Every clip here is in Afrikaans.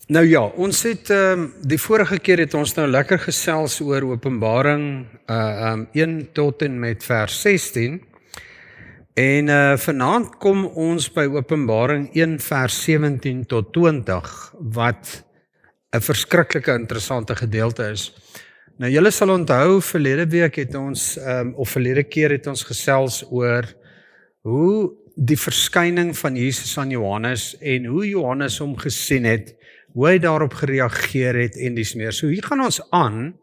Nou ja, ons het die vorige keer het ons nou lekker gesels oor Openbaring 1 tot en met vers 16. En vanaand kom ons by Openbaring 1 vers 17 tot 20 wat 'n verskriklike interessante gedeelte is. Nou julle sal onthou verlede week het ons of verlede keer het ons gesels oor hoe die verskyning van Jesus aan Johannes en hoe Johannes hom gesien het, hoe hy daarop gereageer het en dis meer. So hier gaan ons aan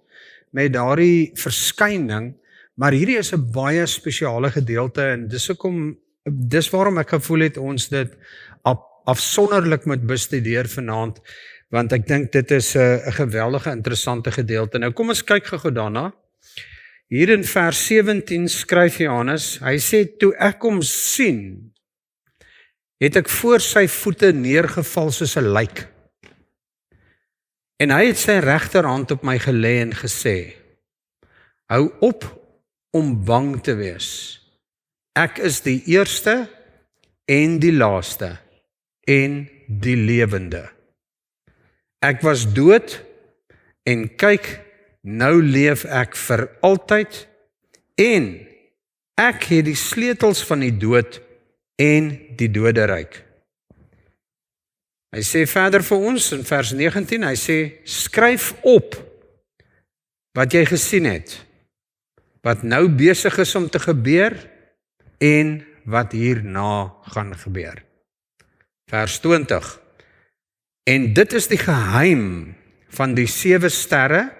met daardie verskyning, maar hierdie is 'n baie spesiale gedeelte en dis waarom ek gevoel het ons dit afsonderlik moet bestudeer vanaand, want ek dink dit is 'n geweldige interessante gedeelte. Nou kom ons kyk gou daarna. Hier in vers 17 skryf Johannes, hy sê, toe ek hom sien, het ek voor sy voete neergeval soos 'n lijk. En hy het sy regterhand op my gelê en gesê, hou op om bang te wees. Ek is die eerste en die laaste en die lewende. Ek was dood en kyk, nou leef ek vir altyd en ek het die sleutels van die dood en die doderyk. Hy sê verder vir ons in vers 19, hy sê, skryf op wat jy gesien het, wat nou besig is om te gebeur en wat hierna gaan gebeur. Vers 20, en dit is die geheim van die 7 sterre,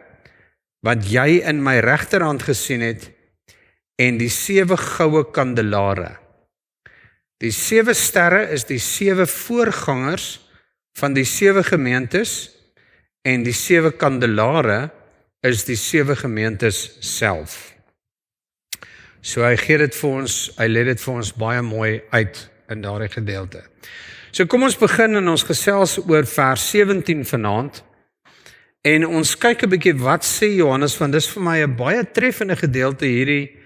wat jy in my regterhand gesien het, en die 7 goue kandelare. Die 7 sterre is die 7 voorgangers van die 7 gemeentes, en die 7 kandelare is die 7 gemeentes self. So hy gee dit vir ons, hy lê dit vir ons baie mooi uit in daardie gedeelte. So kom ons begin en ons gesels oor vers 17 vanaand, en ons kyk 'n bietjie wat sê Johannes, want dis vir my 'n baie treffende gedeelte hierdie,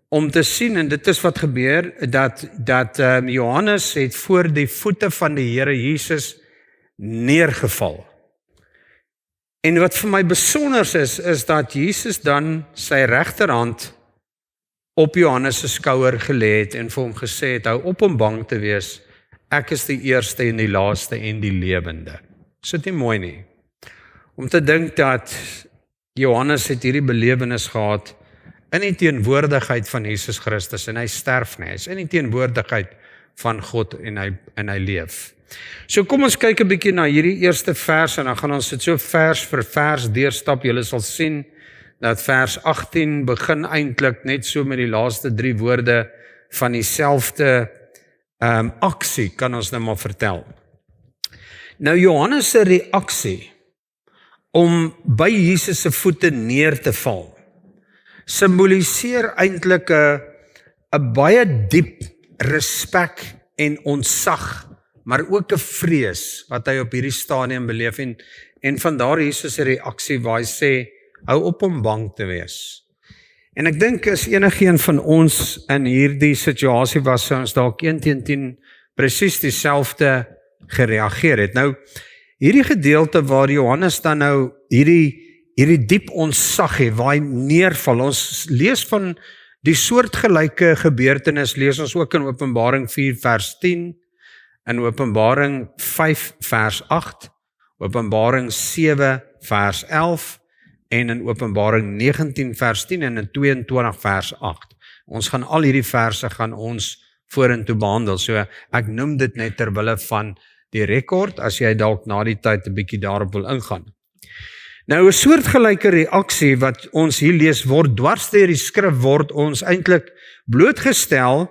om te sien, en dit is wat gebeur, dat Johannes het voor die voete van die Here Jesus neergeval. En wat vir my besonder is dat Jesus dan sy regterhand op Johannes se skouer gelê het en vir hom gesê het, hou op om bang te wees, ek is die eerste en die laaste en die lewende. Is dit nie mooi nie? Om te dink dat Johannes het hierdie belewenis gehad in die teenwoordigheid van Jesus Christus, en hy sterf nie, hy is in die teenwoordigheid van God en hy leef. So kom ons kyk 'n bietjie na hierdie eerste vers, en dan gaan ons dit so vers vir vers deurstap. Julle sal sien dat vers 18 begin eintlik net so met die laaste 3 woorde van dieselfde aksie, kan ons nou maar vertel. Nou Johannes se reaksie om by Jesus se voete neer te val, simboliseer eintlik 'n baie diep respek en ontzag, maar ook 'n vrees wat hy op hierdie stadium beleef, en vandaar Jesus se reaksie waar hy sê, hou op om bang te wees. En ek dink as enigeen van ons in hierdie situasie was, sou ons dalk 1-10 presies dieselfde gereageer het. Nou, hierdie gedeelte waar Johannes dan nou hierdie diep ontzag het, waar hy neerval, ons lees van die soortgelyke gebeurtenis, lees ons ook in Openbaring 4 vers 10, in Openbaring 5 vers 8, Openbaring 7 vers 11, en in Openbaring 19 vers 10 en in 22 vers 8. Ons gaan al hierdie verse gaan ons vorentoe behandel, so ek noem dit net ter wille van die rekord, as jy dalk na die tyd 'n bietjie daarop wil ingaan. Nou 'n soortgelyke reaksie wat ons hier lees word, dwars deur die skrif word ons eintlik blootgestel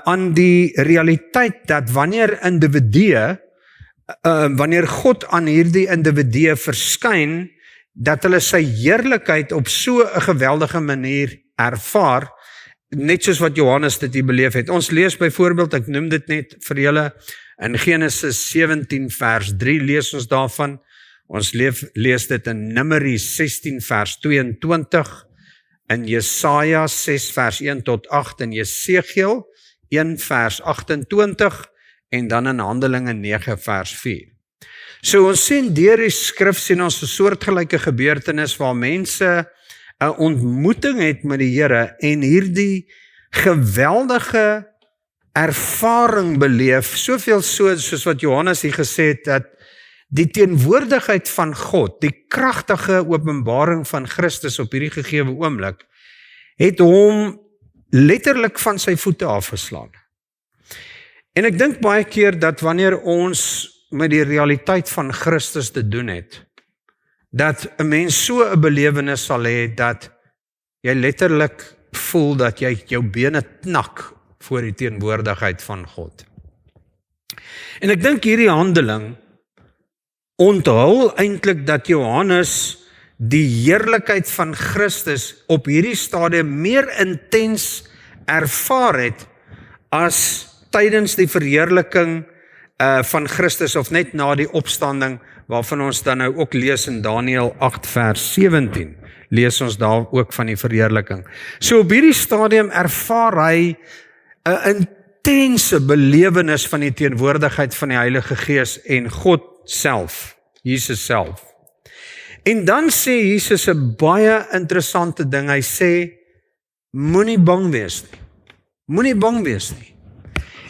aan die realiteit dat wanneer God aan hierdie individue verskyn, dat hulle sy heerlikheid op so 'n geweldige manier ervaar, net soos wat Johannes dit hier beleef het. Ons lees byvoorbeeld, ek noem dit net vir julle, in Genesis 17 vers 3 lees ons daarvan, ons lees dit in Numeri 16 vers 22, in Jesaja 6 vers 1 tot 8, in Jesegiel 1 vers 28, en dan in Handelinge 9 vers 4. So ons sien deur die skrif sien ons 'n soortgelyke gebeurtenis waar mense 'n ontmoeting het met die Here en hierdie geweldige ervaring beleef, soveel soos wat Johannes hier gesê het, dat die teenwoordigheid van God, die kragtige openbaring van Christus op hierdie gegewe oomblik, het hom letterlik van sy voete afgeslaan. En ek dink baie keer dat wanneer ons met die realiteit van Christus te doen het, dat 'n mens so 'n belewenis sal hê, dat jy letterlik voel dat jy jou bene knak voor die teenwoordigheid van God. En ek dink hierdie handeling onthul eintlik dat Johannes die heerlikheid van Christus op hierdie stadium meer intens ervaar het as tydens die verheerliking van Christus of net na die opstanding, waarvan ons dan nou ook lees in Daniël 8 vers 17. Lees ons daar ook van die verheerliking. So op hierdie stadium ervaar hy 'n intense belewenis van die teenwoordigheid van die Heilige Gees en God self, Jesus self. En dan sê Jesus 'n baie interessante ding. Hy sê, moenie bang wees nie. Moenie bang wees nie.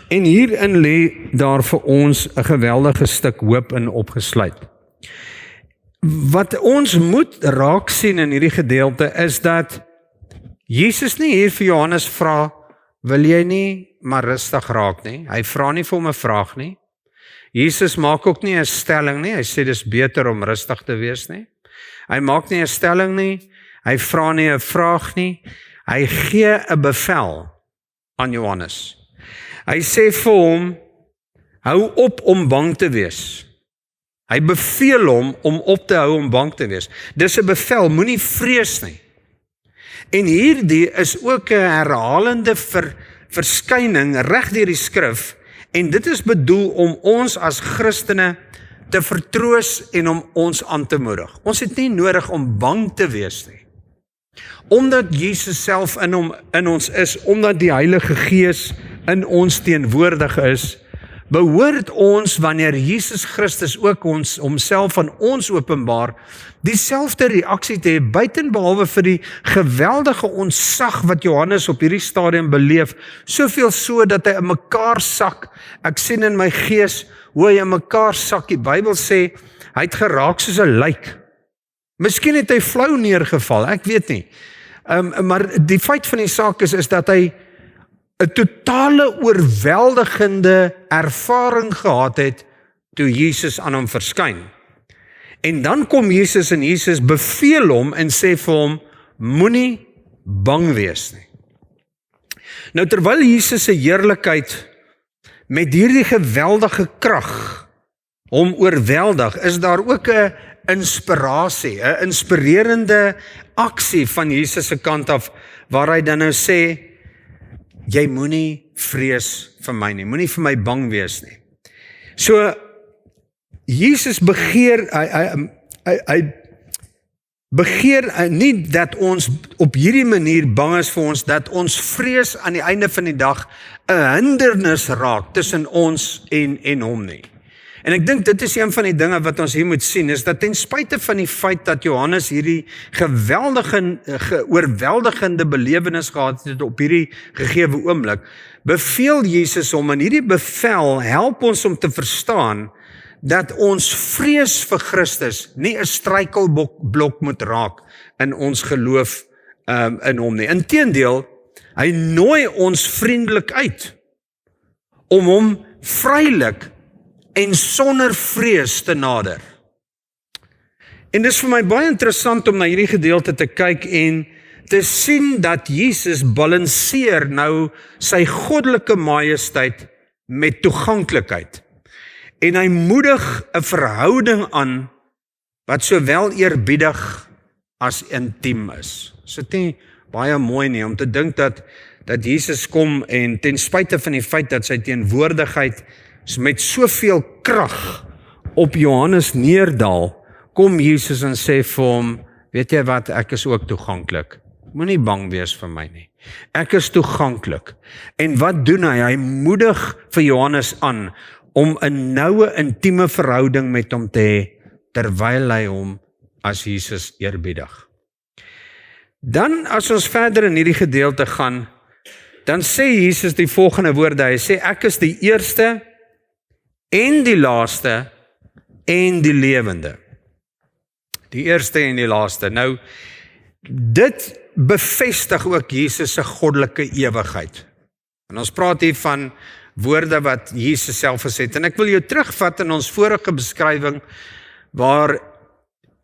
En hierin lê daar vir ons 'n geweldige stuk hoop in opgesluit. Wat ons moet raak sien in hierdie gedeelte is dat Jesus nie hier vir Johannes vra, wil jy nie maar rustig raak nie. Hy vra nie vir hom 'n vraag nie. Jesus maak ook nie 'n stelling nie. Hy sê dis beter om rustig te wees nie. Hy maak nie 'n stelling nie. Hy vra nie 'n vraag nie. Hy gee 'n bevel aan Johannes. Hy sê vir hom, hou op om bang te wees. Hy beveel hom om op te hou om bang te wees. Dis 'n bevel, moenie vrees nie. En hierdie is ook 'n herhalende verskyning reg deur die skrif, en dit is bedoel om ons as Christene te vertroos en om ons aan te moedig. Ons het nie nodig om bang te wees nie. Omdat Jesus self in ons is, omdat die Heilige Gees in ons teenwoordig is, behoort ons, wanneer Jesus Christus ook homself aan ons openbaar, dieselfde reaksie te hê, buitenbehalwe vir die geweldige ontzag wat Johannes op hierdie stadium beleef, soveel so dat hy in mekaar sak. Ek sien in my gees hoe hy in mekaar sak. Die Bybel sê, hy het geraak soos 'n lijk. Miskien het hy flou neergeval, ek weet nie. Maar die feit van die saak is dat hy 'n totale oorweldigende ervaring gehad het toe Jesus aan hom verskyn. En dan kom Jesus en Jesus beveel hom en sê vir hom, moenie bang wees nie. Nou terwyl Jesus se heerlikheid met hierdie geweldige krag hom oorweldig, is daar ook 'n inspirasie, 'n inspirerende aksie van Jesus se kant af, waar hy dan nou sê, jy moenie vrees vir my nie, moenie vir my bang wees nie. So, Jesus begeer, hy begeer nie dat ons op hierdie manier bang is vir ons, dat ons vrees aan die einde van die dag 'n hindernis raak tussen ons en hom nie. En ek dink dit is een van die dinge wat ons hier moet sien, is dat ten spyte van die feit dat Johannes hierdie oorweldigende belewenis gehad het op hierdie gegewe oomblik, beveel Jesus hom, en hierdie bevel help ons om te verstaan dat ons vrees vir Christus nie 'n struikelblok moet raak in ons geloof in hom nie. Inteendeel, hy nooi ons vriendelik uit om hom vrylik en sonder vrees te nader. En dis vir my baie interessant om na hierdie gedeelte te kyk en te sien dat Jesus balanseer nou sy goddelike majesteit met toeganklikheid. En hy moedig 'n verhouding aan wat sowel eerbiedig as intiem is. Is dit nie baie mooi nie om te dink dat Jesus kom en ten spyte van die feit dat sy teenwoordigheid met soveel krag op Johannes neerdal, kom Jesus en sê vir hom, weet jy wat, ek is ook toeganklik. Moenie bang wees vir my nie. Ek is toeganklik. En wat doen hy? Hy moedig vir Johannes aan om 'n noue, intieme verhouding met hom te hê, terwyl hy hom as Jesus eerbiedig. Dan as ons verder in hierdie gedeelte gaan, dan sê Jesus die volgende woorde, hy sê, ek is die eerste en die laaste en die lewende. Die eerste en die laaste. Nou, dit bevestig ook Jesus se goddelike ewigheid. En ons praat hier van woorde wat Jesus self gesê het. En ek wil jou terugvat in ons vorige beskrywing, waar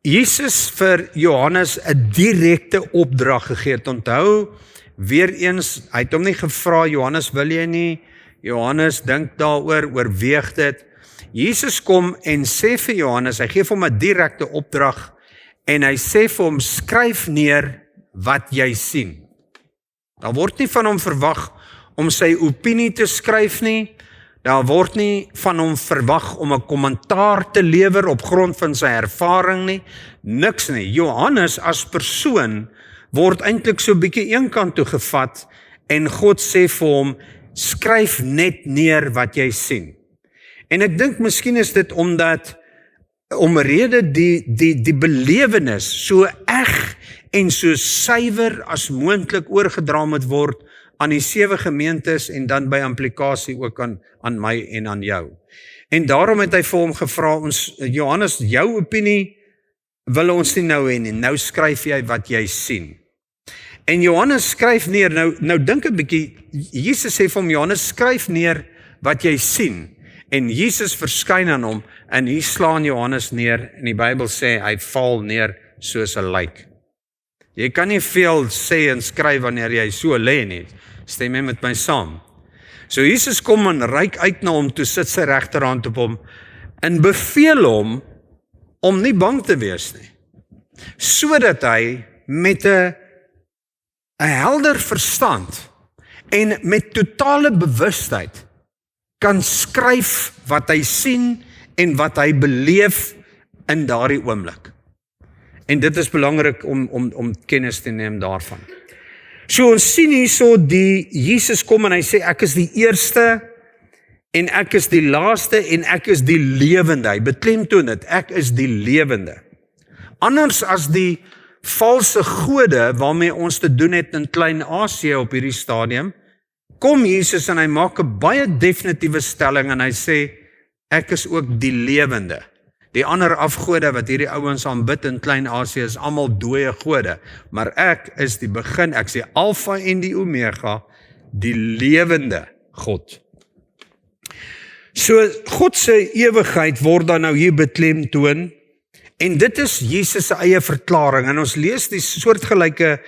Jesus vir Johannes 'n direkte opdrag gegee het. Onthou, weer eens, hy het hom nie gevra, Johannes, wil jy nie? Johannes, dink daaroor, oorweeg dit. Jesus kom en sê vir Johannes, hy gee vir hom 'n direkte opdrag, en hy sê vir hom, skryf neer wat jy sien. Daar word nie van hom verwag om sy opinie te skryf nie, daar word nie van hom verwag om 'n kommentaar te lewer op grond van sy ervaring nie, niks nie. Johannes as persoon word eintlik so 'n bietjie eenkant toe gevat, en God sê vir hom, skryf net neer wat jy sien. En ek dink miskien is dit omrede die belewenis so eg en so suiwer as moontlik oorgedra moet word aan die 7 gemeentes en dan by implikasie ook aan my en aan jou. En daarom het hy vir hom gevra, Johannes, jou opinie wil ons nie nou hê nie, nou skryf jy wat jy sien. En Johannes skryf neer, nou dink 'n bietjie, Jesus sê vir hom, Johannes, skryf neer wat jy sien. En Jesus verskyn aan hom, en hier slaan Johannes neer, en die Bybel sê, hy val neer soos 'n lijk. Jy kan nie veel sê en skryf wanneer jy so lê nie, stem jy met my saam. So Jesus kom en reik uit na hom, toe sit sy regterhand op hom, en beveel hom, om nie bang te wees nie, sodat hy met 'n helder verstand, en met totale bewustheid, kan skryf wat hy sien en wat hy beleef in daardie oomblik. En dit is belangrik om kennis te neem daarvan. So ons sien hierso die Jesus kom en hy sê ek is die eerste en ek is die laaste en ek is die lewende. Hy beklemtoon dit, ek is die lewende. Anders as die valse gode waarmee ons te doen het in Klein-Asië op hierdie stadium, kom Jesus en hy maak 'n baie definitiewe stelling en hy sê, ek is ook die lewende. Die ander afgode wat hierdie ouens aanbid in Klein-Asië is almal dooie gode, maar ek is die begin, ek is die Alfa en die Omega, die lewende God. So God se ewigheid word dan nou hier beklemtoon, en dit is Jesus se eie verklaring, en ons lees die soortgelyke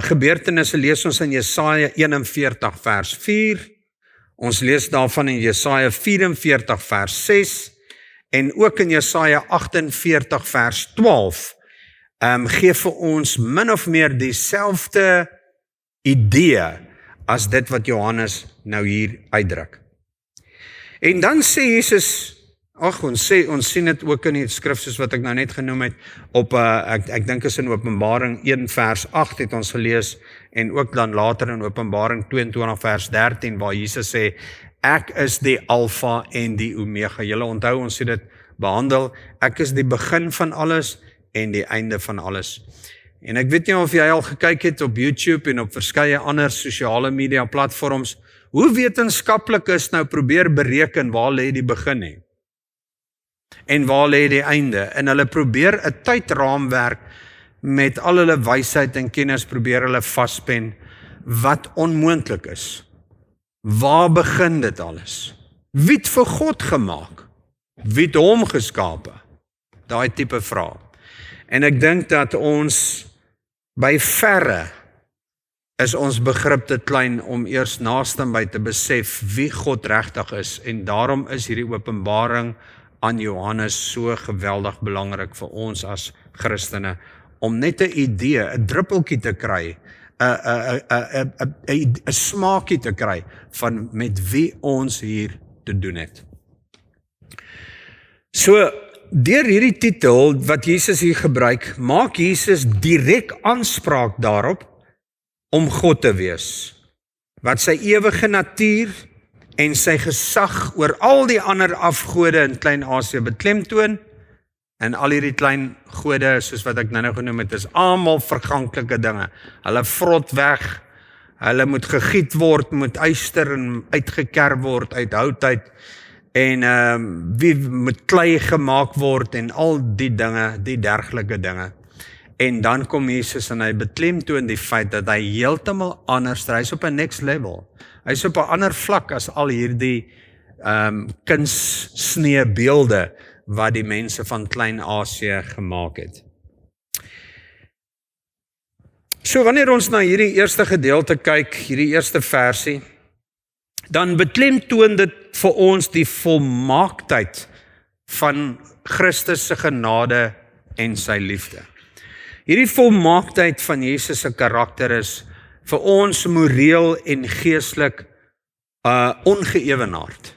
gebeurtenisse lees ons in Jesaja 41 vers 4, ons lees daarvan in Jesaja 44 vers 6, en ook in Jesaja 48 vers 12, gee vir ons min of meer dieselfde idee as dit wat Johannes nou hier uitdruk. En dan sê Jesus, ons sien dit ook in die skrif soos wat ek nou net genoem het, op, ek dink is in Openbaring 1 vers 8 het ons gelees, en ook dan later in Openbaring 22 vers 13, waar Jesus sê, ek is die Alfa en die Omega. Julle onthou, ons het dit behandel, ek is die begin van alles en die einde van alles. En ek weet nie of jy al gekyk het op YouTube en op verskeie ander sosiale media platforms, hoe wetenskaplik is nou probeer bereken waar lê die begin hê en waar lê die einde, en hulle probeer 'n tydraamwerk met al hulle wysheid en kennis probeer hulle vaspen wat onmoontlik is. Waar begin dit alles? Wie het vir God gemaak? Wie het hom geskape? Daai tipe vraag. En ek dink dat ons by verre is ons begrip te klein om eers naastenby te besef wie God regtig is, en daarom is hierdie openbaring aan Johannes so geweldig belangrik vir ons as Christene, om net 'n idee, 'n druppeltjie te kry, 'n smaakie te kry van met wie ons hier te doen het. So, deur hierdie titel wat Jesus hier gebruik, maak Jesus direk aanspraak daarop om God te wees, wat sy ewige natuur en sy gesag oor al die ander afgode in Klein-Asië beklemtoon, en al hierdie klein gode, soos wat ek nou genoem het, is almal verganklike dinge. Hulle vrot weg, hulle moet gegiet word, moet yster en uitgekerf word uit hout uit, en wie moet klei gemaak word, en al die dinge, die dergelike dinge. En dan kom Jesus en hy beklemtoon die feit dat hy heeltemal anders, hy is op 'n next level. Hy is op 'n ander vlak as al hierdie kunstsnee beelde wat die mense van Klein-Asië gemaak het. So wanneer ons na hierdie eerste gedeelte kyk, hierdie eerste versie, dan beklemtoon dit vir ons die volmaaktheid van Christus se genade en sy liefde. Hierdie volmaaktheid van Jesus se karakter is vir ons moreel en geestelik ongeëwenaard.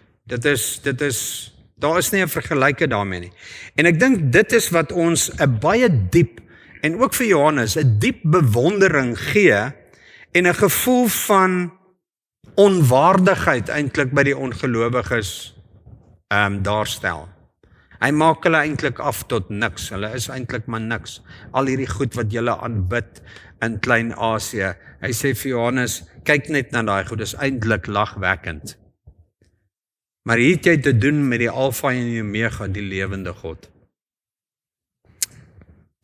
Daar is nie 'n vergelyke daarmee nie. En ek dink dit is wat ons 'n baie diep, en ook vir Johannes, 'n diep bewondering gee, en 'n gevoel van onwaardigheid eintlik by die ongelowiges daarstel. Hy maak hulle eintlik af tot niks, hulle is eintlik maar niks. Al hierdie goed wat julle aanbid in Klein-Asië, hy sê vir Johannes, kyk net na daai goed, dis eintlik lagwekkend. Maar hier het jy te doen met die Alfa en die Omega, die lewende God.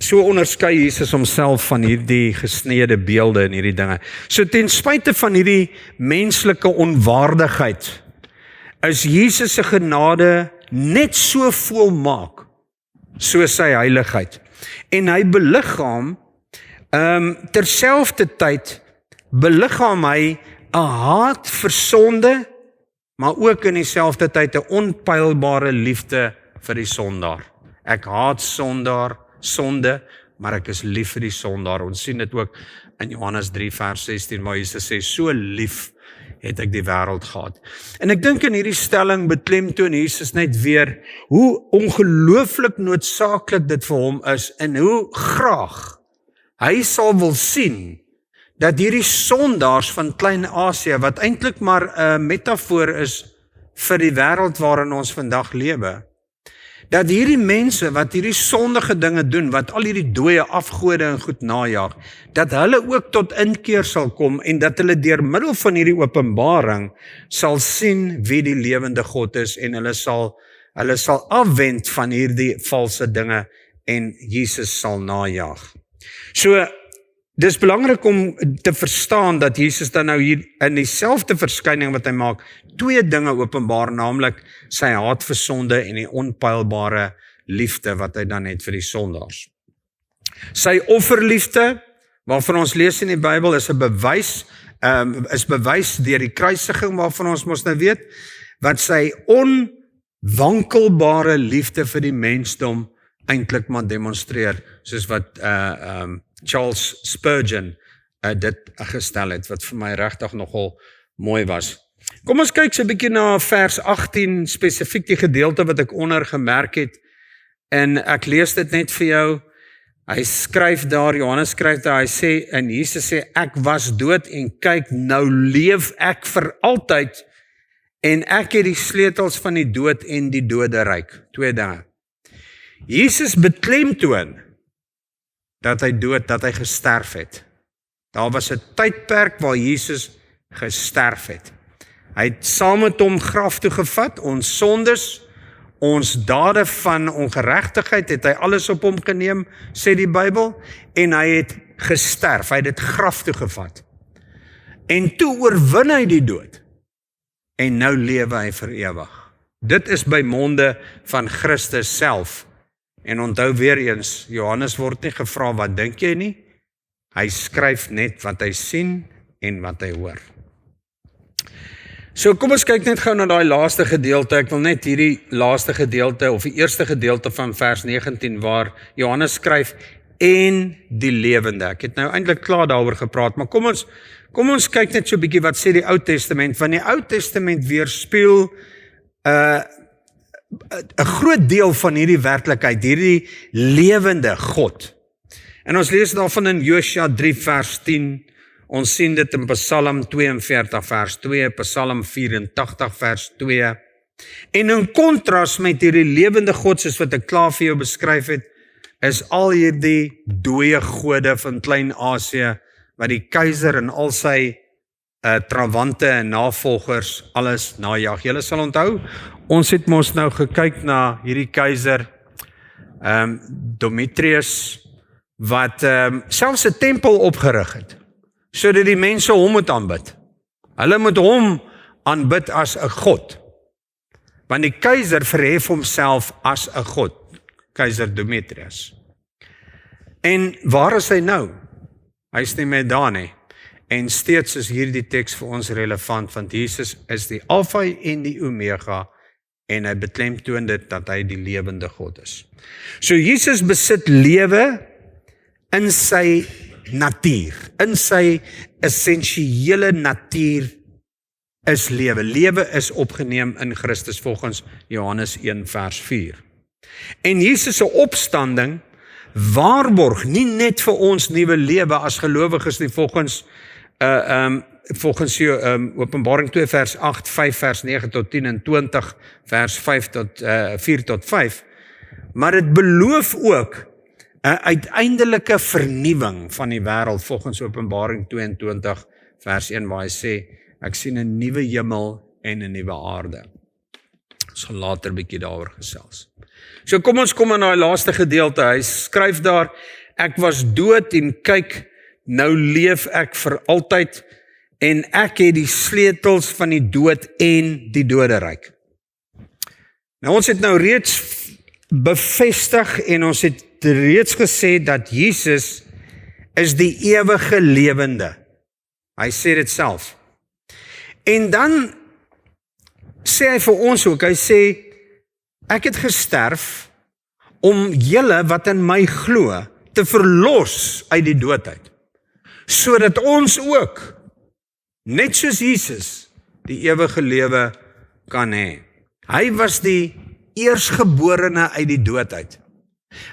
So onderskei Jesus homself van hierdie gesneede beelde en hierdie dinge. So ten spyte van hierdie menslike onwaardigheid, is Jesus se genade net so volmaak, soos sy heiligheid. En hy beliggaam, terselfdertyd beliggaam hy 'n haat vir sonde, maar ook in dieselfde tyd 'n onpylbare liefde vir die sondaar. Ek haat sonde, maar ek is lief vir die sondaar. Ons sien dit ook in Johannes 3 vers 16, waar Jesus sê, so lief het ek die wêreld gehad. En ek dink in hierdie stelling beklemtoon Jesus net weer hoe ongelooflik noodsaaklik dit vir hom is, en hoe graag hy sal wil sien dat hierdie sondaars van Klein-Asië, wat eintlik maar 'n metafoor is vir die wêreld waarin ons vandag lewe, dat hierdie mense wat hierdie sondige dinge doen, wat al hierdie dooie afgode en goed najag, dat hulle ook tot inkeer sal kom, en dat hulle deur middel van hierdie openbaring sal sien wie die lewende God is, en hulle sal afwend van hierdie valse dinge, en Jesus sal najag. So, dis belangrik om te verstaan dat Jesus dan nou hier in dieselfde verskyning wat hy maak, twee dinge openbaar, naamlik sy haat vir sonde en die onpylbare liefde wat hy dan het vir die sondaars. Sy offerliefde, waarvan ons lees in die Bybel, is 'n bewys, is bewys deur die kruisiging, waarvan ons mos nou weet, wat sy onwankelbare liefde vir die mensdom eintlik maar demonstreer, soos wat Charles Spurgeon dit gestel het, wat vir my regtig nogal mooi was. Kom ons kyk so 'n bietjie na vers 18, spesifiek die gedeelte wat ek onder gemerk het, en ek lees dit net vir jou. Hy skryf daar, Johannes skryf daar, hy sê, en Jesus sê, ek was dood en kyk, nou leef ek vir altyd, en ek het die sleutels van die dood en die doderyk. Twee dinge. Jesus beklemtoon dat hy gesterf het. Daar was 'n tydperk waar Jesus gesterf het. Hy het saam met hom graf toe gevat, ons sondes, ons dade van ongeregtigheid, het hy alles op hom geneem, sê die Bybel, en hy het gesterf, hy het dit graf toe gevat. En toe oorwin hy die dood, en nou lewe hy vir ewig. Dit is by monde van Christus self. En onthou weer eens, Johannes word nie gevra, wat dink jy nie? Hy skryf net wat hy sien en wat hy hoor. So kom ons kyk net gou na daai laaste gedeelte. Ek wil net hierdie laaste gedeelte, of die eerste gedeelte van vers 19, waar Johannes skryf, en die lewende. Ek het nou eintlik klaar daaroor gepraat, maar kom ons kyk net so 'n bietjie wat sê die Ou Testament, want die Ou Testament weerspieël 'n groot deel van hierdie werklikheid, hierdie lewende God. En ons lees daarvan in Josua 3 vers 10, Ons sien dit in Psalm 42 vers 2, Psalm 84 vers 2. En in kontras met hierdie lewende God, soos wat ek klaar vir jou beskryf het, is al hierdie dooie gode van Klein-Asië, wat die keiser en al sy trawante en navolgers alles najag. Julle sal onthou, ons het mos nou gekyk na hierdie keiser Demetrius, wat selfs 'n tempel opgerig het, sodat die mense hom moet aanbid. Hulle moet hom aanbid as 'n god, want die keiser verhef homself as 'n god, keiser Demetrius. En waar is hy nou? Hy is nie meer daar nie. En steeds is hierdie teks vir ons relevant, want Jesus is die Alfa en die Omega, en hy beklemtoon dit dat hy die lewende God is. So Jesus besit lewe in sy natuur, in sy essensiële natuur is lewe. Lewe is opgeneem in Christus volgens Johannes 1 vers 4. En Jesus se opstanding waarborg nie net vir ons nuwe lewe as gelowiges nie, volgens Openbaring 2 vers 8, 5 vers 9 tot 10 en 20 vers 4 tot 5, maar dit beloof ook 'n uiteindelike vernuwing van die wêreld, volgens Openbaring 22 vers 1, waar hy sê, ek sien 'n nuwe hemel en 'n nuwe aarde. Ons gaan later 'n bietjie daaroor gesels. So kom ons kom in daai laaste gedeelte. Hy skryf daar, ek was dood en kyk, nou leef ek vir altyd, en ek het die sleutels van die dood en die doderyk. Nou ons het nou reeds bevestig en ons het reeds gesê dat Jesus is die ewige lewende. Hy sê dit self. En dan sê hy vir ons ook, hy sê, ek het gesterf om julle wat in my glo te verlos uit die dood uit, sodat ons ook, net soos Jesus, die ewige lewe kan hê. Hy was die eersgeborene uit die dood uit.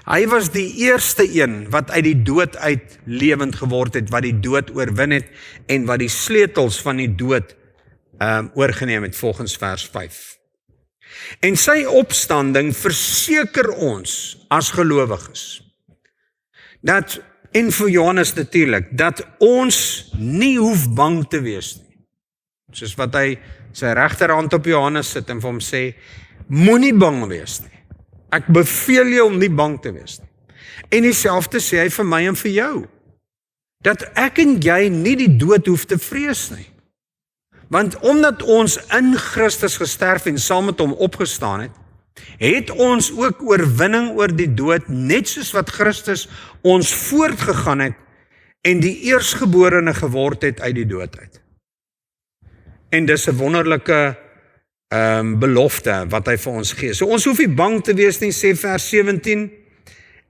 Hy was die eerste een wat uit die dood uit lewend geword het, wat die dood oorwin het en wat die sleutels van die dood oorgeneem het, volgens vers 5. En sy opstanding verseker ons as gelowiges dat, en vir Johannes natuurlik, dat ons nie hoef bang te wees nie. Soos wat hy sy regterhand op Johannes sit en vir hom sê, moenie bang wees nie. Ek beveel jou om nie bang te wees nie. En dieselfde sê hy vir my en vir jou, dat ek en jy nie die dood hoef te vrees nie. Want omdat ons in Christus gesterf en saam met hom opgestaan het, het ons ook oorwinning oor die dood, net soos wat Christus ons voortgegaan het en die eersgeborene geword het uit die dood uit. En dis 'n wonderlike belofte wat hy vir ons gee. So ons hoef nie bang te wees nie, sê vers 17,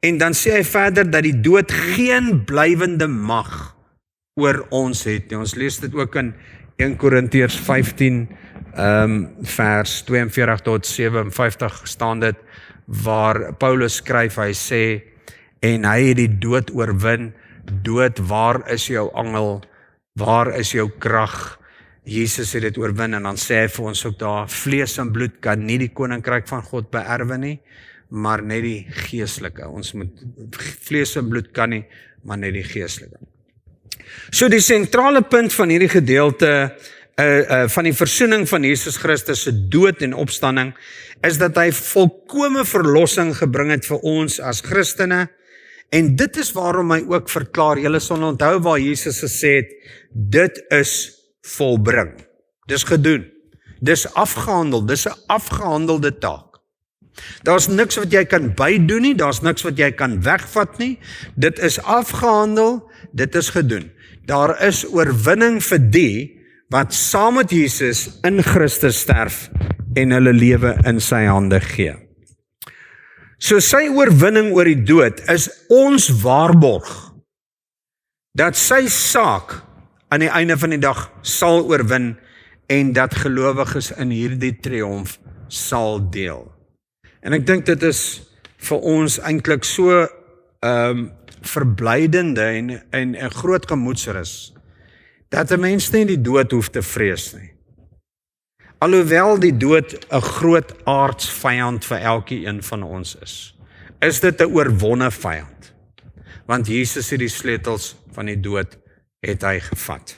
en dan sê hy verder dat die dood geen blywende mag oor ons het nie. Ons lees dit ook in 1 Korintiërs 15 vers 42 tot 57 staan dit, waar Paulus skryf, hy sê, en hy het die dood oorwin. Dood, waar is jou angel? Waar is jou krag? Jesus het dit oorwin, en dan sê hy vir ons ook daar, vlees en bloed kan nie die koninkryk van God beerwe nie, maar net die geestelike. Ons moet, vlees en bloed kan nie, maar net die geestelike. So die sentrale punt van hierdie gedeelte, van die versoening van Jesus Christus se dood en opstanding, is dat hy volkome verlossing gebring het vir ons as Christene, en dit is waarom hy ook verklaar, julle sal onthou waar Jesus gesê het, dit is volbring. Dis gedoen. Dis afgehandel. Dis 'n afgehandelde taak. Daar's niks wat jy kan bydoen nie, daar's niks wat jy kan wegvat nie. Dit is afgehandel, dit is gedoen. Daar is oorwinning vir die wat saam met Jesus in Christus sterf en hulle lewe in sy hande gee. So sy oorwinning oor die dood is ons waarborg dat sy saak aan die einde van die dag sal oorwin en dat gelowiges in hierdie triomf sal deel. En ek dink dit is vir ons eintlik so verblydende en 'n groot gemoedsrus dat 'n mens nie die dood hoef te vrees nie. Alhoewel die dood 'n groot aardsvyand vir elkeen van ons is dit 'n oorwonne vyand. Want Jesus het die sleutels van die dood het hy gevat.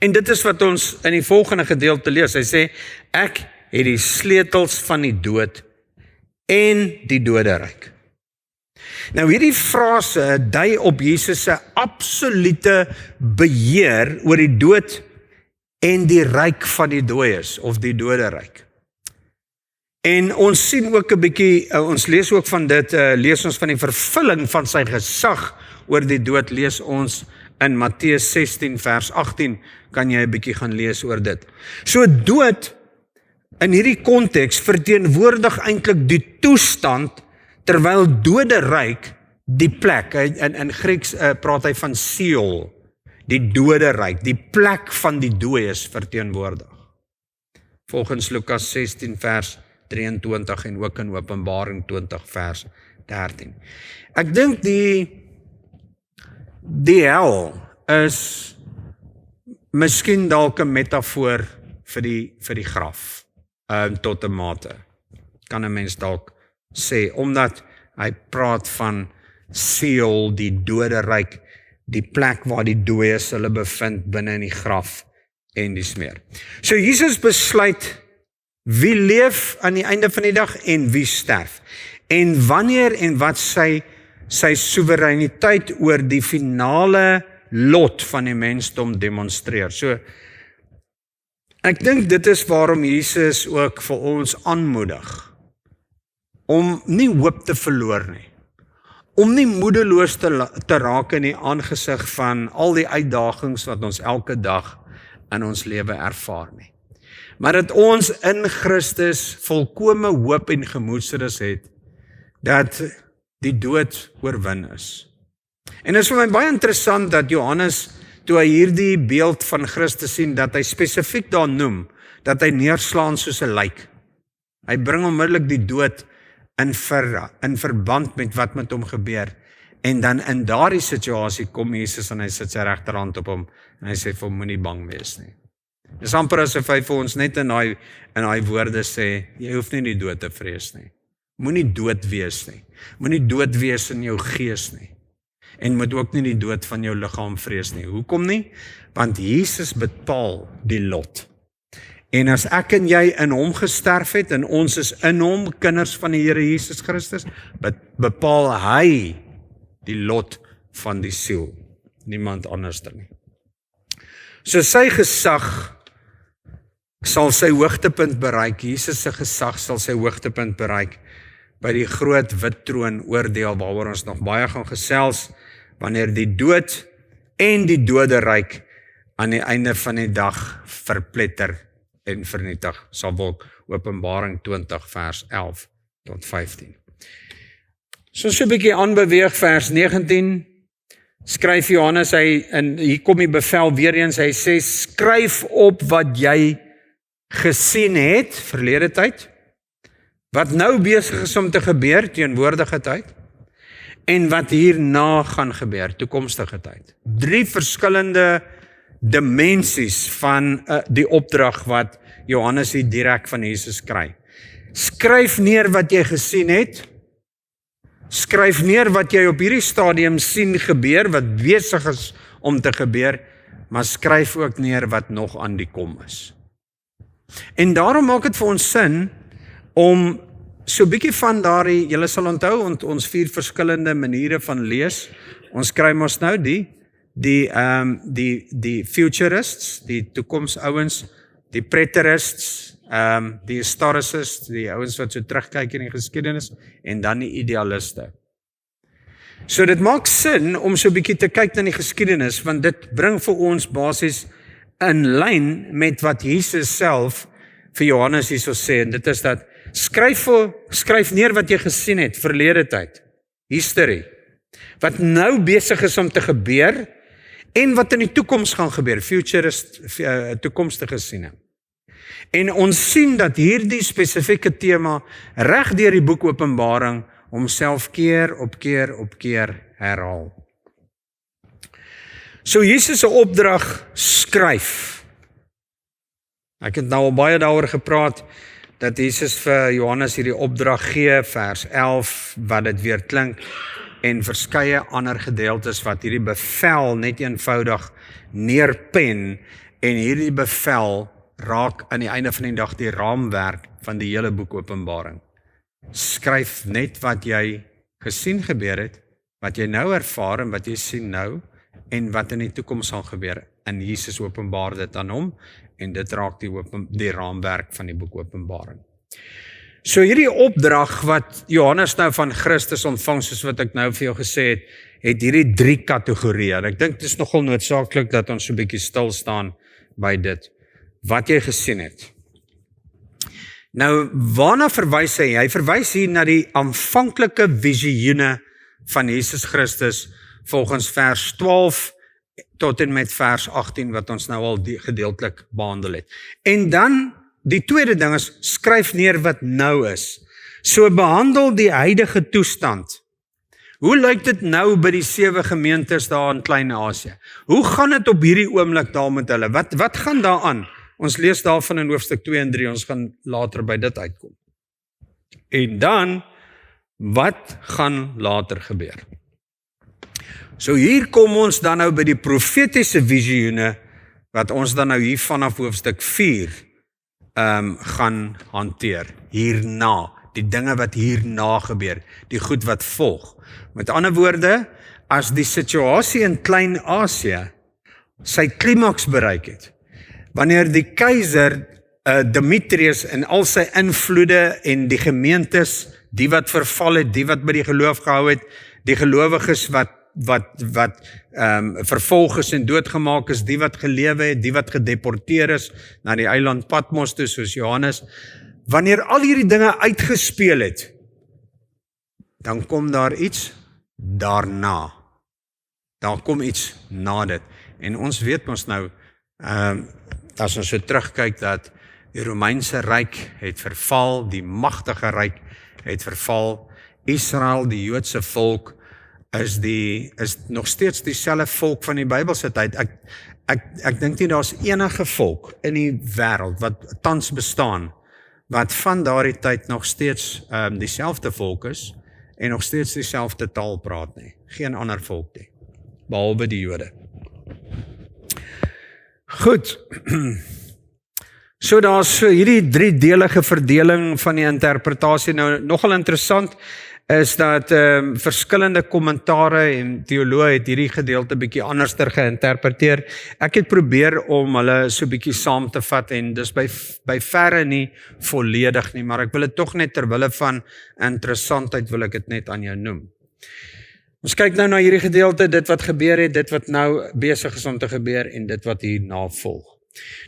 En dit is wat ons in die volgende gedeelte lees. Hy sê, ek het die sleutels van die dood en die doderyk. Nou hierdie frase dui op Jesus se absolute beheer oor die dood en die ryk van die dooies, of die doderyk. En ons sien ook 'n bietjie, ons lees ook van dit, lees ons van die vervulling van sy gesag oor die dood, lees ons in Matteus 16 vers 18, kan jy 'n bietjie gaan lees oor dit. So dood, in hierdie konteks, verteenwoordig eintlik die toestand, terwyl doderyk die plek, in Grieks praat hy van Seol, die doderyk, die plek van die dooies verteenwoordig. Volgens Lukas 16 vers 23 en ook in Openbaring 20 vers 13. Ek dink die hel is miskien dalk 'n metafoor vir die graf, tot 'n mate. Kan 'n mens dalk sê, omdat hy praat van Seol, die doderyk, die plek waar die dooies hulle bevind binne in die graf en die smeer. So Jesus besluit wie leef aan die einde van die dag en wie sterf. En wanneer en wat sy soewereiniteit oor die finale lot van die mensdom demonstreer. So ek dink dit is waarom Jesus ook vir ons aanmoedig om nie hoop te verloor nie. Om nie moedeloos te raak in die aangesig van al die uitdagings wat ons elke dag in ons lewe ervaar nie. Maar dat ons in Christus volkome hoop en gemoedsrus het, dat die dood oorwin is. En dit is vir my baie interessant dat Johannes, toe hy hierdie beeld van Christus sien, dat hy spesifiek daar noem, dat hy neerslaan soos 'n lijk. Hy bring onmiddellik die dood in verband met wat met hom gebeur. En dan in daardie situasie kom Jesus en hy sit sy regterhand op hom en hy sê vir hom, moenie bang wees nie. Dit is amper asof hy vir ons net in daai woorde sê, jy hoef nie die dood te vrees nie. Moenie dood wees nie. Moenie dood wees in jou gees nie. En moet ook nie die dood van jou liggaam vrees nie. Hoekom nie? Want Jesus bepaal die lot. En as ek en jy in hom gesterf het, en ons is in hom, kinders van die Here Jesus Christus, bepaal hy die lot van die siel. Niemand anders nie. So sy gesag sal sy hoogtepunt bereik, Jesus se gesag sal sy hoogtepunt bereik, by die groot wit troon oordeel, waaroor ons nog baie gaan gesels, wanneer die dood en die doderyk aan die einde van die dag verpletter en vernietig sal word. Openbaring 20 vers 11 tot 15. So 'n bietjie aanbeweeg vers 19. Skryf Johannes, en hier kom die bevel weer eens, hy sê, skryf op wat jy gesien het, verlede tyd, wat nou besig is om te gebeur, teenwoordige tyd, en wat hierna gaan gebeur, toekomstige tyd. 3 verskillende dimensies van die opdrag wat Johannes hier direk van Jesus kry. Skryf neer wat jy gesien het, skryf neer wat jy op hierdie stadium sien gebeur, wat besig is om te gebeur, maar skryf ook neer wat nog aan die kom is. En daarom maak dit vir ons sin om so 'n bietjie van daardie, julle sal onthou, ons 4 verskillende maniere van lees. Ons kry mos nou die futurists, die toekomsouens, die preterists, die historicists, die ouens wat so terugkyk in die geskiedenis, en dan die idealiste. So dit maak sin om so 'n bietjie te kyk na die geskiedenis, want dit bring vir ons basies in lyn met wat Jesus self vir Johannes hierso sê, en dit is dat skryf neer wat jy gesien het, verlede tyd, history, wat nou besig is om te gebeur, en wat in die toekoms gaan gebeur, toekomstige siene. En ons sien dat hierdie spesifieke tema reg deur die boek Openbaring homself keer op keer herhaal. So Jesus se opdrag, skryf. Ek het nou al baie daaroor gepraat, dat Jesus vir Johannes hierdie opdrag gee, vers 11, wat dit weer klink, en verskeie ander gedeeltes wat hierdie bevel net eenvoudig neerpen, en hierdie bevel raak aan die einde van die dag die raamwerk van die hele boek Openbaring. Skryf net wat jy gesien gebeur het, wat jy nou ervaar en wat jy sien nou, en wat in die toekoms sal gebeur. En Jesus openbaar dit aan hom, en dit raak die raamwerk van die boek Openbaring. So hierdie opdrag wat Johannes nou van Christus ontvang, soos wat ek nou vir jou gesê het hierdie 3 kategorieë. En ek dink dit is nogal noodsaaklik dat ons so 'n bietjie stil staan by dit, wat jy gesien het. Nou, waarna verwys hy? Hy verwys hier na die aanvanklike visioene van Jesus Christus, volgens vers 12 tot en met vers 18, wat ons nou al gedeeltelik behandel het. En dan, die tweede ding is, skryf neer wat nou is. So behandel die huidige toestand. Hoe lyk dit nou by die 7 gemeentes daar in Klein-Asië? Hoe gaan dit op hierdie oomblik daar met hulle? Wat gaan daar aan? Ons lees daarvan in hoofstuk 2 en 3, ons gaan later by dit uitkom. En dan, wat gaan later gebeur? So hier kom ons dan nou by die profetiese visioene, wat ons dan nou hier vanaf hoofstuk 4 gaan hanteer. Hierna, die dinge wat hierna gebeur, die goed wat volg. Met ander woorde, as die situasie in Klein-Asië sy klimaks bereik het, wanneer die keiser Demetrius en al sy invloede en die gemeentes, die wat verval het, die wat by die geloof gehou het, die gelowiges wat vervolg is en doodgemaak is, die wat gelewe het, die wat gedeporteer is na die eiland Patmos toe, soos Johannes, wanneer al hierdie dinge uitgespeel het, dan kom daar iets daarna. Daar kom iets na dit. En ons weet ons nou, as ons so terugkyk, dat die Romeinse ryk het verval, die magtige ryk het verval, Israel, die Joodse volk, is nog steeds dieselfde volk van die Bybelse tyd. Ek dink nie daar's enige volk in die wêreld wat tans bestaan, wat van daardie tyd nog steeds dieselfde volk is, en nog steeds dieselfde taal praat nie. Geen ander volk nie, behalwe die Jode. Goed, so daar's hierdie 3-delige verdeling van die interpretasie. Nou, nogal interessant is dat verskillende kommentare en teoloë het hierdie gedeelte bietjie anderster geïnterpreteer. Ek het probeer om hulle so bietjie saam te vat, en dis by verre nie volledig nie, maar ek wil dit tog net terwille van interessantheid wil ek dit net aan jou noem. Ons kyk nou na hierdie gedeelte, dit wat gebeur het, dit wat nou besig is om te gebeur, en dit wat hierna volg.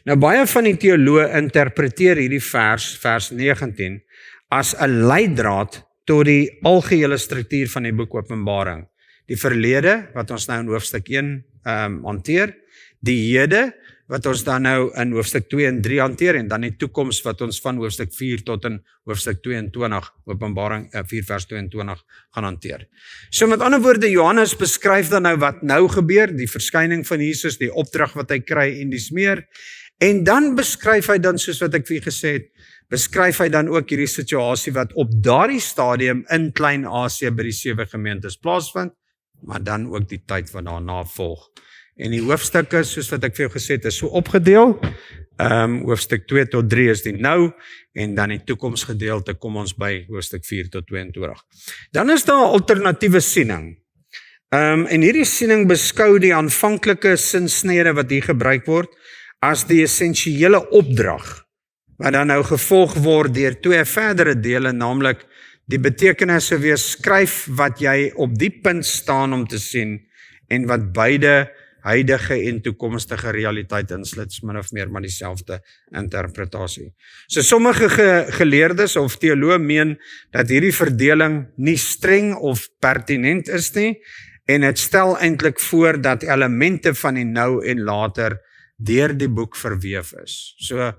Nou, baie van die teoloë interpreteer hierdie vers 19, as 'n leidraad tot die algehele struktuur van die boek Openbaring. Die verlede, wat ons nou in hoofstuk 1 hanteer, die hede, wat ons dan nou in hoofstuk 2 en 3 hanteer, en dan die toekoms wat ons van hoofstuk 4 tot in hoofstuk 22, Openbaring 4 vers 22 gaan hanteer. So met ander woorde, Johannes beskryf dan nou wat nou gebeur, die verskyning van Jesus, die opdrag wat hy kry en dis meer, en dan beskryf hy dan, soos wat ek vir gesê het, beskryf hy dan ook hierdie situasie wat op daardie stadium in Klein-Asië by die 7 gemeentes plaasvind, maar dan ook die tyd wat daarna volg. En die hoofstukke, soos wat ek vir jou gesê het, is so opgedeel. Hoofstuk 2 tot 3 is die nou, en dan die toekomsgedeelte kom ons by hoofstuk 4 tot 22. Dan is daar 'n alternatiewe siening. En hierdie siening beskou die aanvanklike sinsnede wat hier gebruik word, as die essensiële opdrag, wat dan nou gevolg word deur 2 verdere dele, naamlik die betekenisse wees, skryf wat jy op die punt staan om te sien, en wat beide huidige en toekomstige realiteit insluit, min of meer maar dieselfde interpretasie. So sommige geleerdes of teoloë meen dat hierdie verdeling nie streng of pertinent is nie, en dit stel eintlik voor dat elemente van die nou en later deur die boek verweef is. So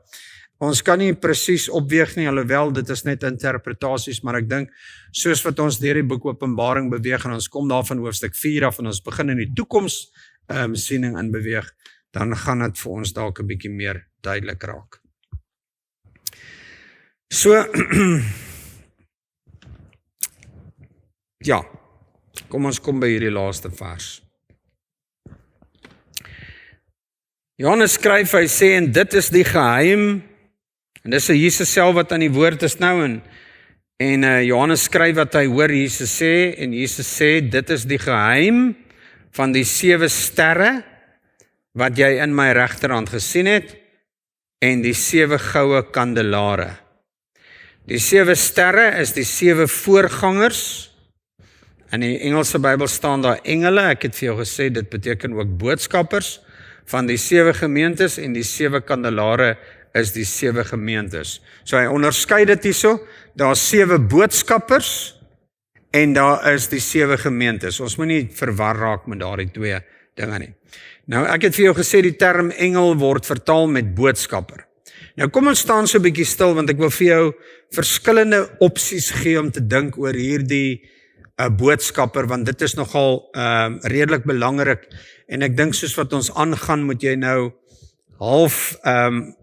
ons kan nie presies opweeg nie, alhoewel dit is net interpretasies, maar ek dink, soos wat ons deur die boek Openbaring beweeg, en ons kom daar van hoofstuk 4 af, en ons begin in die toekoms, siening in beweeg, dan gaan dit vir ons dalk 'n bietjie meer duidelik raak. So, ja, kom ons kom by hierdie laaste vers. Johannes skryf, hy sê, en dit is die geheim, en dis Jesus self wat aan die woord is nou, en Johannes skryf wat hy hoor Jesus sê, en Jesus sê, dit is die geheim van die 7 sterre, wat jy in my regterhand gesien het, en die 7 goue kandelare. Die 7 sterre is die 7 voorgangers. In die Engelse Bybel staan daar engele, ek het vir jou gesê, dit beteken ook boodskappers, van die 7 gemeentes, en die 7 kandelare is die 7 gemeentes. So hy onderskei dit hierso, daar is 7 boodskappers, en daar is die 7 gemeentes. Ons moet nie verwar raak met daardie 2 dinge nie. Nou, ek het vir jou gesê, die term engel word vertaal met boodskapper. Nou, kom ons staan so 'n bietjie stil, want ek wil vir jou verskillende opsies gee om te dink oor hierdie boodskapper, want dit is nogal redelik belangrik, en ek dink soos wat ons aangaan, moet jy nou half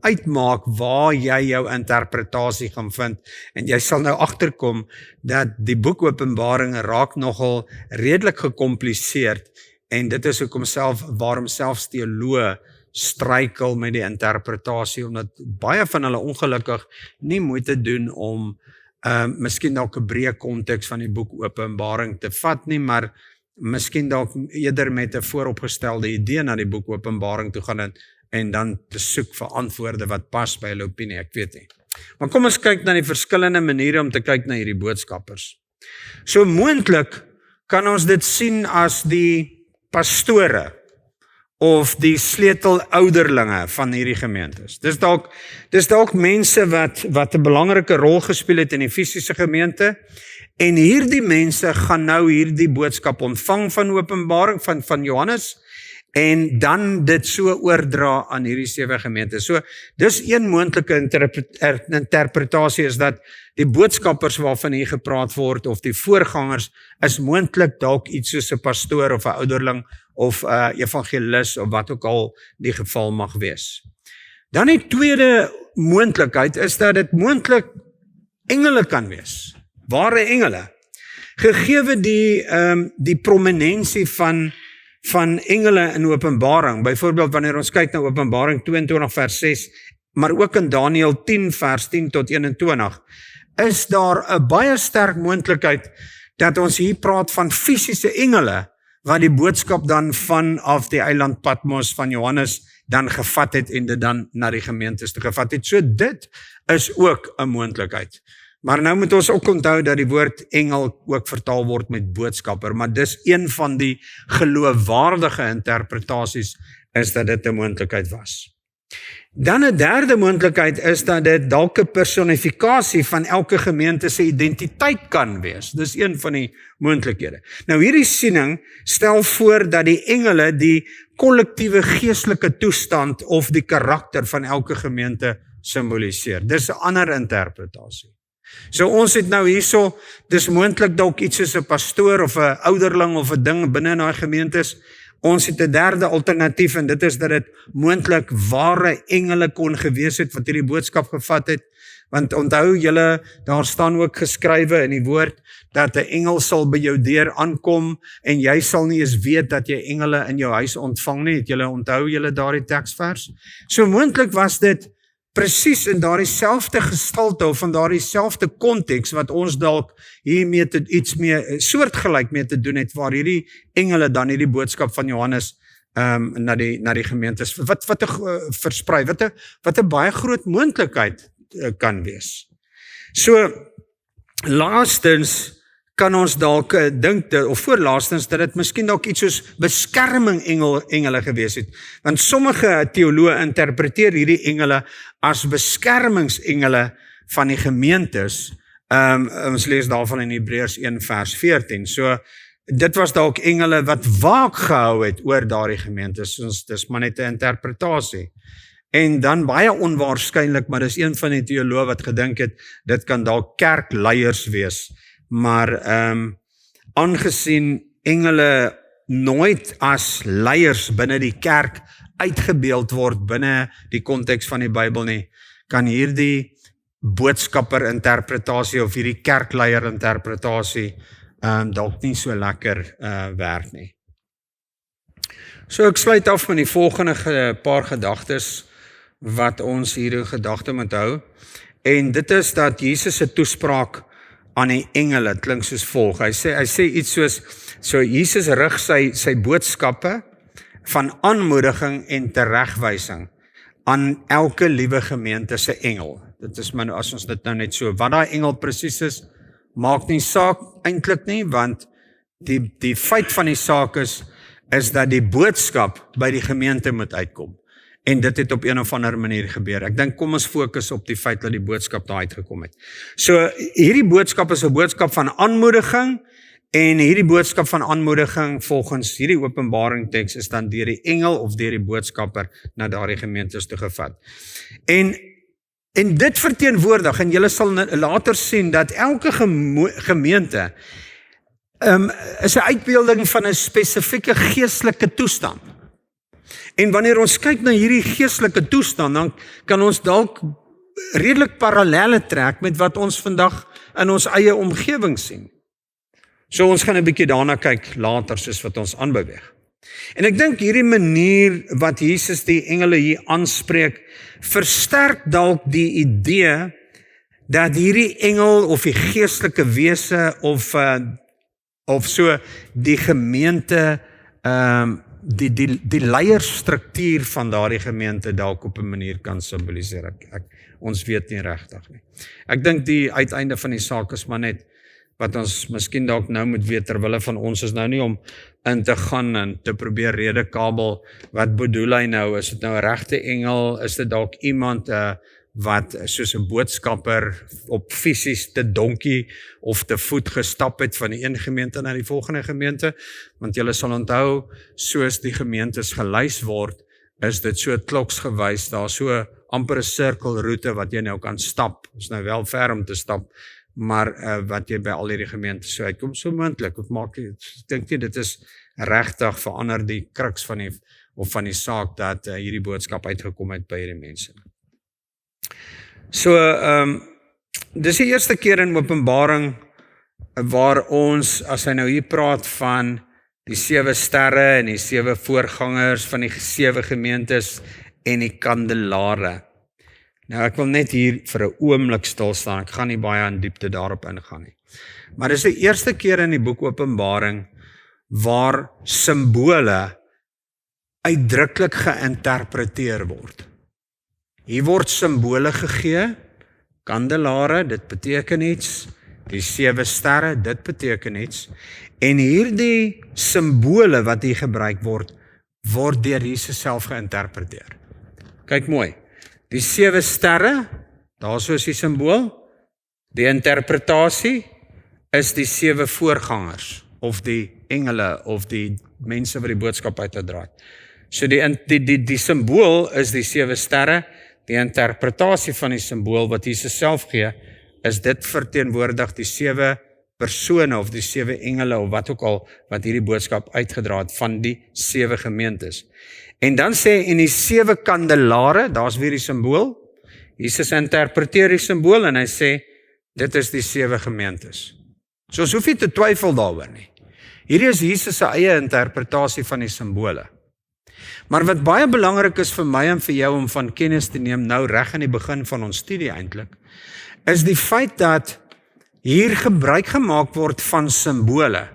uitmaak waar jy jou interpretasie gaan vind, en jy sal nou agterkom dat die boek Openbaring raak nogal redelik gekompliseerd, en dit is waarom selfs teoloë struikel met die interpretasie, omdat baie van hulle ongelukkig nie moeite doen om miskien dalk 'n breë konteks van die boek Openbaring te vat nie, maar miskien dalk eerder met 'n vooropgestelde idee na die boek Openbaring toe gaan en dan te soek vir antwoorde wat pas by hulle opinie, ek weet nie. Maar kom ons kyk na die verskillende maniere om te kyk na hierdie boodskappers. So moontlik kan ons dit sien as die pastore of die sleutelouderlinge van hierdie gemeentes. Dis dalk mense wat 'n belangrike rol gespeel het in die fisiese gemeente, en hierdie mense gaan nou hierdie boodskap ontvang van Openbaring van Johannes, en dan dit so oordra aan hierdie 7 gemeentes. So, dis een moontlike interpretasie is dat die boodskappers waarvan hier gepraat word, of die voorgangers, is moontlik dalk iets soos 'n pastoor of 'n ouderling, of evangelis, of wat ook al die geval mag wees. Dan die tweede moontlikheid is dat dit moontlik engele kan wees, ware engele, gegeewe die prominensie van engele in Openbaring, byvoorbeeld wanneer ons kyk na Openbaring 22 vers 6, maar ook in Daniël 10 vers 10 tot 21, is daar 'n baie sterk moontlikheid dat ons hier praat van fisiese engele, wat die boodskap dan vanaf die eiland Patmos van Johannes dan gevat het en dit dan na die gemeentes te gevat het. So dit is ook 'n moontlikheid. Maar nou moet ons ook onthou dat die woord engel ook vertaal word met boodskapper, maar dis een van die geloofwaardige interpretasies is dat dit 'n moontlikheid was. Dan 'n derde moontlikheid is dat dit dalk 'n personifikasie van elke gemeente se identiteit kan wees. Dis een van die moontlikhede. Nou hierdie siening stel voor dat die engele die kollektiewe geestelike toestand of die karakter van elke gemeente simboliseer. Dis 'n ander interpretasie. So ons het nou hierso, dis moontlik dalk iets soos 'n pastoor of 'n ouderling of 'n ding binne in daai gemeentes. Ons het 'n derde alternatief en dit is dat dit moontlik ware engele kon gewees het wat hierdie boodskap gevat het. Want onthou julle, daar staan ook geskrywe in die woord dat 'n engel sal by jou deur aankom en jy sal nie eens weet dat jy engele in jou huis ontvang nie. Het julle onthou julle daardie teksvers? So moontlik was dit presies in daardie selfde gestalte of in daardie selfde konteks wat ons dalk hiermee iets meer soortgelyk mee te doen het, waar hierdie engele dan hierdie boodskap van Johannes na die gemeentes wat versprei, wat 'n baie groot moontlikheid kan wees. So laastens kan ons dalk dink, of voorlaastens, dat dit miskien dalk iets soos beskerming engele gewees het. Want sommige teoloë interpreteer hierdie engele as beskermingsengele van die gemeentes. Ons lees daarvan in Hebreërs 1 vers 14. So, dit was dalk engele wat waak gehou het oor daardie gemeentes. Dis maar net 'n interpretasie. En dan baie onwaarskynlik, maar dis een van die teoloë wat gedink het, dit kan dalk kerkleiers wees. Maar aangesien engele nooit as leiers binne die kerk uitgebeeld word binne die konteks van die Bybel nie, kan hierdie boodskapper interpretasie of hierdie kerkleier interpretasie dalk nie so lekker werk nie. So ek sluit af met die volgende paar gedagtes wat ons hier in gedagte moet hou. En dit is dat Jesus se toespraak aan die engele klink soos volg. Hy sê iets soos, so Jesus rig sy boodskappe van aanmoediging en teregwysing aan elke liewe gemeente se engel. Dit is maar as ons dit nou net so, wat daai engel presies is, maak nie saak eintlik nie, want die feit van die saak is dat die boodskap by die gemeente moet uitkom. En dit het op een of ander manier gebeur. Ek dink kom ons fokus op die feit dat die boodskap daar uitgekom het. So hierdie boodskap is 'n boodskap van aanmoediging, en hierdie boodskap van aanmoediging volgens hierdie Openbaring teks is dan deur die engel of deur die boodskapper na daardie gemeentes toe gevat. En dit verteenwoordig, en julle sal later sien dat elke gemeente is 'n uitbeelding van 'n spesifieke geestelike toestand. En wanneer ons kyk na hierdie geestelike toestand, dan kan ons dalk redelik parallelle trek met wat ons vandag in ons eie omgewing sien. So ons gaan 'n bietjie daarna kyk later soos wat ons aanbeweeg. En ek dink hierdie manier wat Jesus die engele hier aanspreek, versterk dalk die idee dat hierdie engel of die geestelike wese of so die gemeente die leierstruktuur van daardie gemeente dalk op 'n manier kan simboliseer. Ons weet nie regtig nie. Ek dink die uiteinde van die saak is maar net wat ons miskien dalk nou moet weet, terwille van ons is nou nie om in te gaan en te probeer redekabel, wat bedoel hy nou, is dit nou 'n regte engel, is dit dalk iemand wat soos 'n boodskapper op fisies te donkie of te voet gestap het van die een gemeente na die volgende gemeente, want julle sal onthou, soos die gemeentes gelys word, is dit so kloksgewys, daar so amper 'n sirkelroete wat jy nou kan stap, is nou wel ver om te stap, maar wat jy by al hierdie gemeentes so uitkom, so moontlik, ek dink nie, dit is regtig verander die kruks van die saak, dat hierdie boodskap uitgekom het by hierdie mense. So, dis die eerste keer in Openbaring, waar ons, as hy nou hier praat van die 7 sterre, en die 7 voorgangers van die 7 gemeentes, en die kandelare. Nou ek wil net hier vir 'n oomblik stil staan, ek gaan nie baie in diepte daarop ingaan nie. Maar dis die eerste keer in die boek Openbaring, waar simbole uitdruklik geïnterpreteer word. Hier word simbole gegee, kandelare, dit beteken iets, die 7 sterre, dit beteken iets, en hierdie simbole wat hier gebruik word deur Jesus self geïnterpreteer. Kyk mooi, die 7 sterre, daar so is die simbool, die interpretasie is die 7 voorgangers, of die engele, of die mense wat die boodskap uitdra. So die simbool is die 7 sterre, die interpretasie van die simbool wat Jesus self gee, is dit verteenwoordig die 7 persone of die 7 engele of wat ook al wat hierdie boodskap uitgedra het van die 7 gemeentes. En dan sê hy in die 7 kandelare, daar's weer die simbool, Jesus interpreteer die simbool en hy sê, dit is die 7 gemeentes. So ons hoef nie te twyfel daaroor nie. Hierdie is Jesus se eie interpretasie van die simbole. Maar wat baie belangrik is vir my en vir jou om van kennis te neem, nou reg aan die begin van ons studie eintlik, is die feit dat hier gebruik gemaak word van simbole.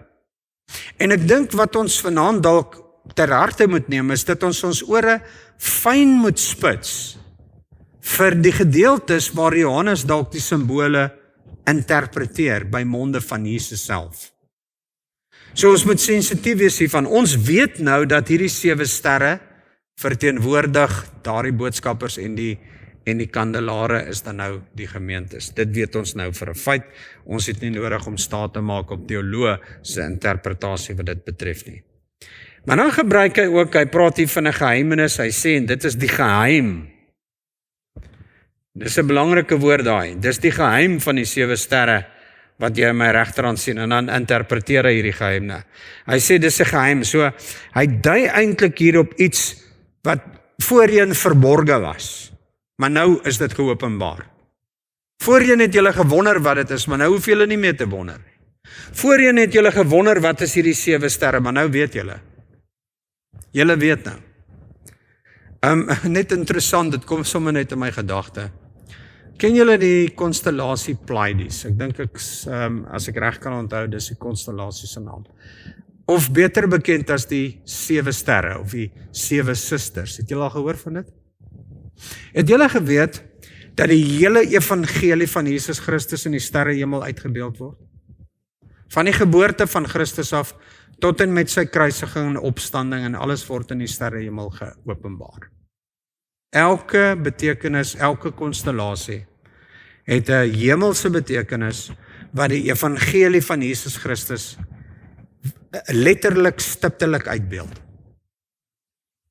En ek dink wat ons vanaand dalk ter harte moet neem, is dat ons ore fyn moet spits vir die gedeeltes waar Johannes dalk die simbole interpreteer by monde van Jesus self. So ons moet sensitief wees hiervan. Ons weet nou dat hierdie 7 sterre verteenwoordig daardie boodskappers en die kandelare is dan nou die gemeentes. Dit weet ons nou vir 'n feit. Ons het nie nodig om staat te maak op teoloë se interpretasie wat dit betref nie. Maar dan gebruik hy praat hier van 'n geheimenis, hy sê en dit is die geheim. Dis 'n belangrike woord daai. Dis die geheim van die 7 sterre wat jy in my regterhand sien, en dan interpreteer hy hierdie geheim. Hy sê dis 'n geheim, so hy dui eintlik hier op iets wat voorheen verborge was, maar nou is dit geopenbaar. Voorheen het julle gewonder wat dit is, maar nou hoef julle nie meer te wonder nie. Voorheen het julle gewonder wat is hierdie 7 sterre, maar nou weet julle. Julle weet nou. Net interessant, dit kom sommer net in my gedagte. Ken julle die konstellasie Pleiades? Ek dink as ek reg kan onthou, dis die konstellasie se naam. Of beter bekend as die 7 sterre, of die 7 susters. Het julle al gehoor van dit? Het julle geweet dat die hele evangelie van Jesus Christus in die sterrehemel uitgebeeld word? Van die geboorte van Christus af, tot en met sy kruisiging en opstanding, en alles word in die sterrehemel geopenbaar. Elke betekenis, elke konstellasie het 'n hemelse betekenis wat die evangelie van Jesus Christus letterlik stiptelik uitbeeld.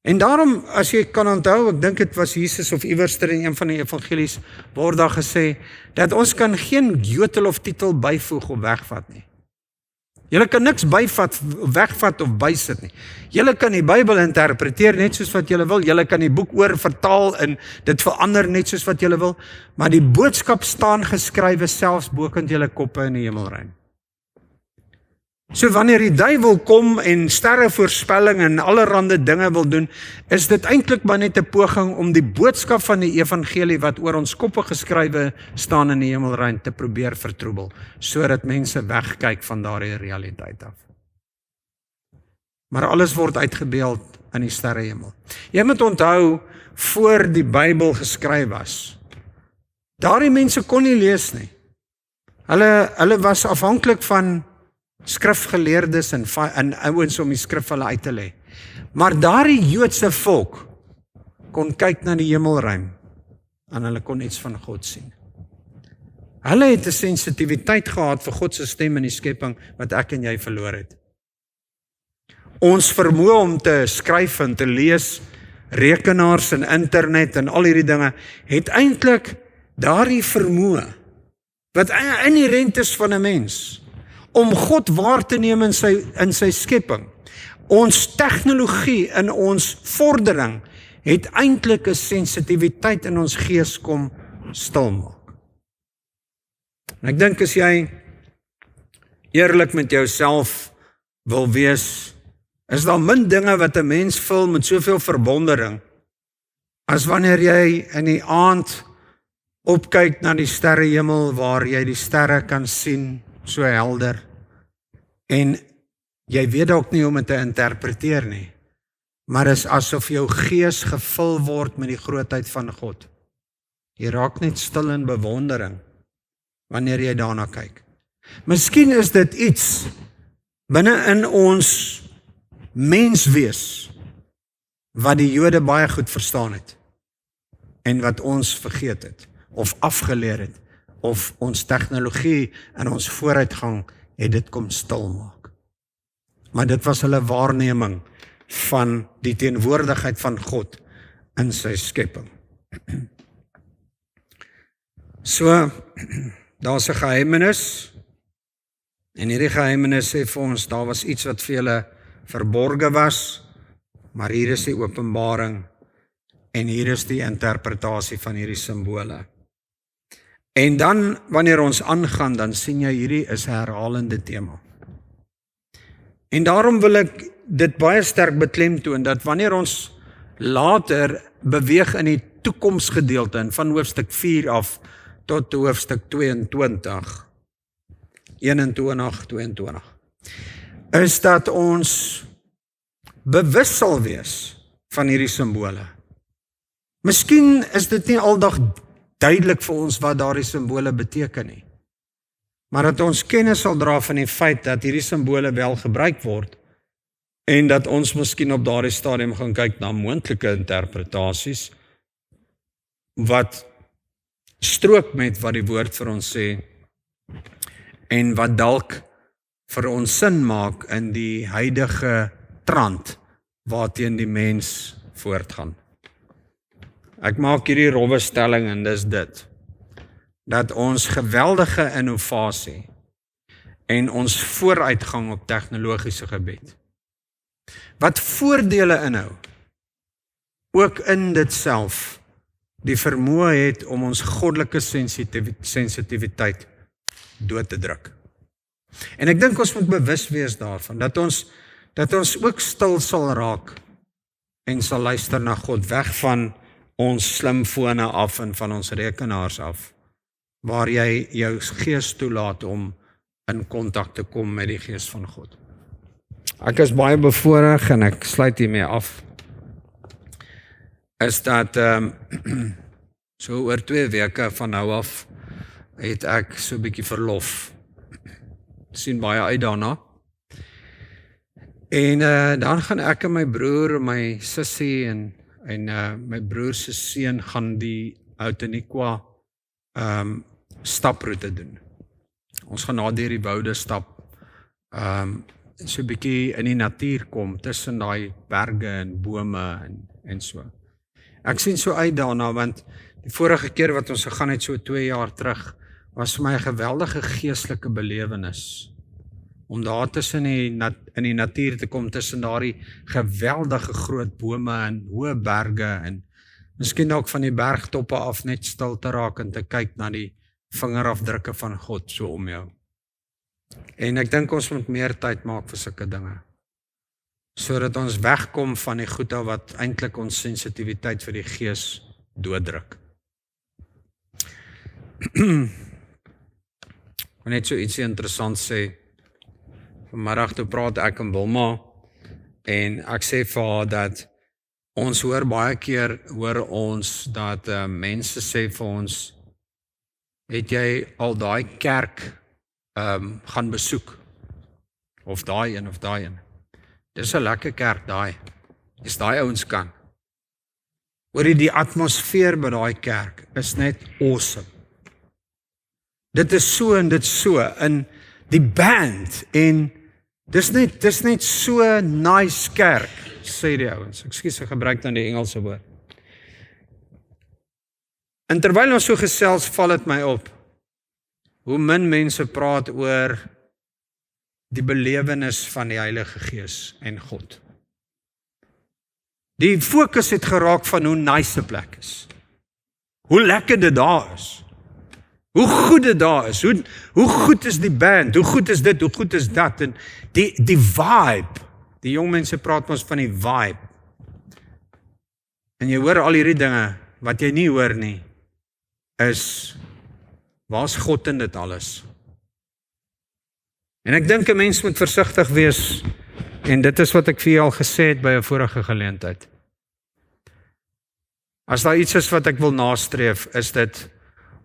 En daarom, as jy kan onthou, ek dink dit was Jesus of iewerster in een van die evangelies, word daar gesê, dat ons kan geen jotel of titel byvoeg of wegvat nie. Julle kan niks wegvat of bysit nie. Julle kan die Bybel interpreteer net soos wat julle wil. Julle kan die boek oorvertaal en dit verander net soos wat julle wil. Maar die boodskap staan geskrywe selfs bokant julle koppe in die hemelruim. So wanneer die duiwel kom en sterrevoorspelling en allerhande dinge wil doen, is dit eintlik maar net 'n poging om die boodskap van die evangelie wat oor ons koppe geskrywe staan in die hemelruim te probeer vertroebel, sodat mense wegkyk van daardie realiteit af. Maar alles word uitgebeeld in die sterrehemel. Jy moet onthou, voor die Bybel geskryf was, daardie mense kon nie lees nie. Hulle was afhanklik van skrifgeleerdes en ouens om die skrif hulle uit te lê. Maar daardie Joodse volk kon kyk na die hemelruim en hulle kon iets van God sien. Hulle het 'n sensitiwiteit gehad vir God se stem in die skepping wat ek en jy verloor het. Ons vermoë om te skryf en te lees, rekenaars en internet en al hierdie dinge, het eintlik daardie vermoë wat inherent is van 'n mens, om God waar te neem in sy skepping. Ons tegnologie in ons vordering het eintlik 'n sensitiwiteit in ons gees kom stilmaak. En ek dink as jy eerlik met jouself wil wees, is daar min dinge wat 'n mens vul met soveel verwondering, as wanneer jy in die aand opkyk na die sterrehemel waar jy die sterre kan sien, so helder, en jy weet ook nie om dit te interpreteer nie, maar is asof jou gees gevul word met die grootheid van God. Jy raak net stil in bewondering wanneer jy daarna kyk. Miskien is dit iets binne in ons menswees wat die Jode baie goed verstaan het en wat ons vergeet het of afgeleer het, of ons tegnologie en ons vooruitgang het dit kom stilmaak. Maar dit was hulle waarneming van die teenwoordigheid van God in sy skepping. So, daar's 'n geheimenis, en hierdie geheimenis sê vir ons, daar was iets wat vir julle verborge was, maar hier is die openbaring, en hier is die interpretasie van hierdie simbole. En dan, wanneer ons aangaan, dan sien jy hierdie is 'n herhalende tema. En daarom wil ek dit baie sterk beklemtoon, dat wanneer ons later beweeg in die toekomsgedeelte, en van hoofstuk 4 af tot hoofstuk 22, 21, 22, is dat ons bewus sal wees van hierdie simbole. Miskien is dit nie aldag duidelik vir ons wat daardie simbole beteken nie, maar dat ons kennis sal dra van die feit dat hierdie simbole wel gebruik word, en dat ons miskien op daardie stadium gaan kyk na moontlike interpretasies, wat strook met wat die woord vir ons sê, en wat dalk vir ons sin maak in die huidige trant waarteen die mens voortgaan. Ek maak hierdie rowwe stelling, en dis dit, dat ons geweldige innovasie en ons vooruitgang op tegnologiese gebied. Wat voordele inhou, ook in dit self, die vermoë het om ons goddelike sensitiwiteit dood te druk. En ek dink ons moet bewus wees daarvan, dat ons ook stil sal raak en sal luister na God, weg van ons slimfone af en van ons rekenaars af, waar jy jou gees toelaat om in kontak te kom met die gees van God. Ek is baie bevoorreg en ek sluit hiermee af, is dat so oor 2 weke van nou af het ek so 'n bietjie verlof. Sien baie uit daarna. En dan gaan ek en my broer, my sussie en my broer se seun gaan die Outeniqua staproete doen. Ons gaan na deur die woude stap, so 'n bietjie in die natuur kom, tussen daai berge en bome en so. Ek sien so uit daarna, want die vorige keer wat ons gegaan het, so 2 jaar terug, was vir my 'n geweldige geestelike belewenis, om daar tussen in die natuur te kom, tussen daardie geweldige groot bome en hoë berge, en miskien ook van die bergtoppe af net stil te raak en te kyk na die vingerafdrukke van God so om jou. En ek dink ons moet meer tyd maak vir sulke dinge, sodat ons wegkom van die goede wat eintlik ons sensitiwiteit vir die gees dooddruk. Ek net so ietsie interessant sê. Vanmiddag toe praat ek en Wilma, en ek sê vir haar dat ons hoor baie keer, dat mense sê vir ons, het jy al daai kerk gaan besoek? Of daai een, of daai een. Dis 'n lekker kerk daai. Dis daai ouens kan. Hoorie, die atmosfeer by daai kerk is net awesome. Dit is so en dit so, in die band, en dis net so nice kerk, sê die ouens. Ekskuus, ek gebruik dan die Engelse woord. En terwyl ons so gesels, val dit my op, hoe min mense praat oor die belewenis van die Heilige Gees en God. Die fokus het geraak van hoe nice 'n plek is, hoe lekker dit daar is, hoe goed dit daar is, hoe goed is die band, hoe goed is dit, hoe goed is dat, en die vibe, die jong mense praat ons van die vibe, en jy hoor al hierdie dinge, wat jy nie hoor nie, is, waar's God in dit alles? En ek dink 'n mens moet versigtig wees, en dit is wat ek vir jou al gesê het by 'n vorige geleentheid. As daar iets is wat ek wil nastreef, is dit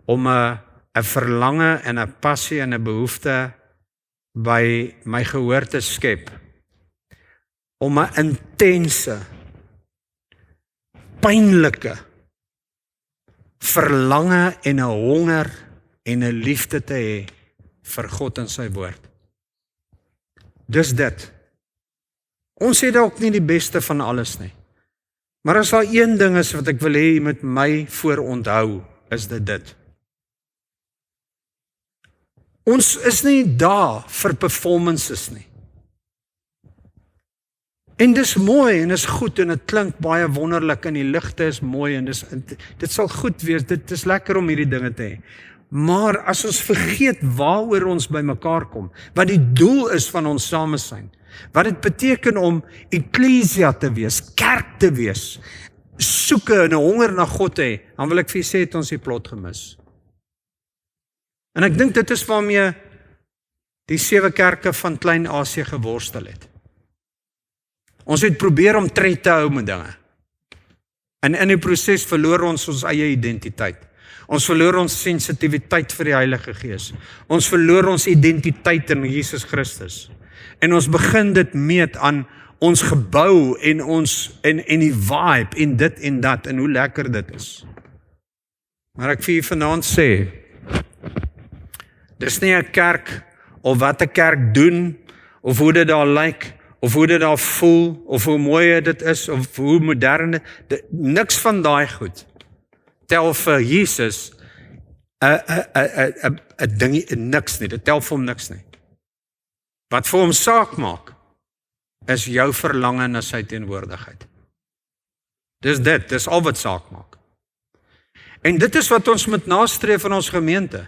om 'n verlange en 'n passie en 'n behoefte by my gehoor te skep, om 'n intense, pynlike verlange en 'n honger en 'n liefde te hê vir God en sy woord. Dis dit. Ons het dalk nie die beste van alles nie. Maar as daar een ding is wat ek wil hê jy met my vooronthou, is dit. Ons is nie daar vir performances nie. En dis mooi en is goed en dit klink baie wonderlik en die ligte is mooi en dit sal goed wees, dit is lekker om hierdie dinge te hê. Maar as ons vergeet waaroor ons by mekaar kom, wat die doel is van ons samesyn, wat dit beteken om eklesia te wees, kerk te wees, soeke en 'n honger na God te hê, dan wil ek vir julle sê, het ons die plot gemis. En ek dink dit is waarmee die 7 kerke van Klein-Asië geworstel het. Ons het probeer om tred te hou met dinge. En in die proses verloor ons eie identiteit. Ons verloor ons sensitiwiteit vir die Heilige Gees. Ons verloor ons identiteit in Jesus Christus. En ons begin dit meet aan ons gebou en die vibe en dit en dat en hoe lekker dit is. Maar ek vir julle vanaand sê, dis nie 'n kerk of wat 'n kerk doen of hoe dit daar lyk of hoe dit daar voel of hoe mooi dit is of hoe modern niks van daai goed tel vir Jesus 'n ding niks nie, dit tel vir hom niks nie. Wat vir hom saak maak, is jou verlange na sy teenwoordigheid. Dis al wat saak maak. En dit is wat ons moet nastreef in ons gemeente.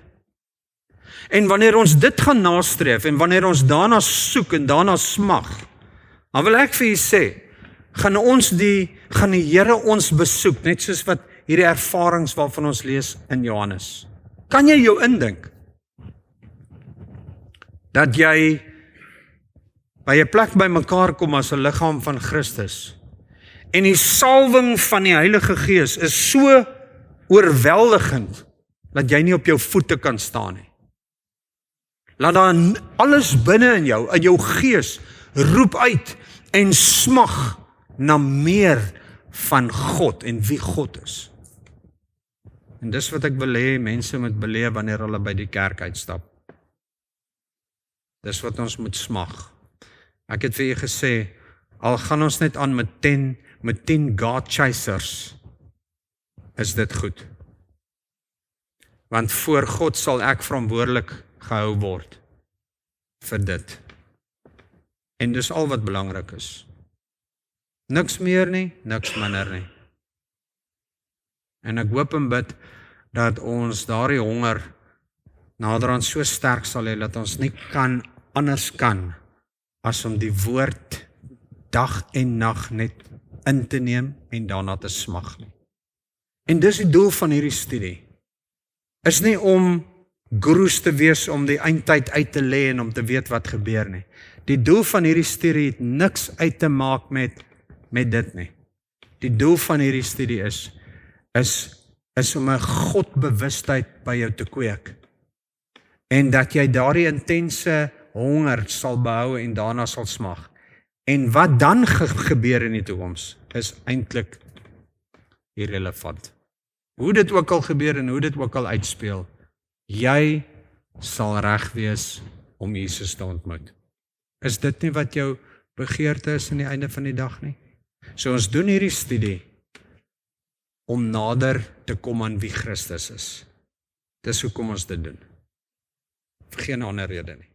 En wanneer ons dit gaan nastreef, en wanneer ons daarna soek en daarna smag, dan wil ek vir julle sê, gaan die Here ons besoek, net soos wat hierdie ervarings waarvan ons lees in Johannes. Kan jy jou indink, dat jy by 'n plek by mekaar kom as 'n liggaam van Christus, en die salwing van die Heilige Gees is so oorweldigend, dat jy nie op jou voete kan staan nie. Laat dan alles binne in jou gees, roep uit en smag na meer van God en wie God is. En dis wat ek wil hê mense moet beleef wanneer hulle by die kerk uitstap. Dis wat ons moet smag. Ek het vir julle gesê, al gaan ons net aan met 10 God chasers, is dit goed. Want voor God sal ek verantwoordelik gehou word vir dit. En dis al wat belangrik is. Niks meer nie, niks minder nie. En ek hoop en bid dat ons daardie honger naderhand so sterk sal hê dat ons nie anders kan as om die woord dag en nag net in te neem en daarna te smag nie. En dis die doel van hierdie studie. Is nie om gurus te wees om die eindtyd uit te lê en om te weet wat gebeur nie. Die doel van hierdie studie het niks uit te maak met dit nie. Die doel van hierdie studie is om 'n Godbewustheid by jou te kweek. En dat jy daardie intense honger sal behou en daarna sal smag. En wat dan gebeur in die toekoms is eintlik irrelevant. Hoe dit ook al gebeur en hoe dit ook al uitspeel, jy sal reg wees om Jesus te ontmoet. Is dit nie wat jou begeerte is aan die einde van die dag nie? So ons doen hierdie studie om nader te kom aan wie Christus is. Dis hoekom ons dit doen. Vir geen ander rede nie.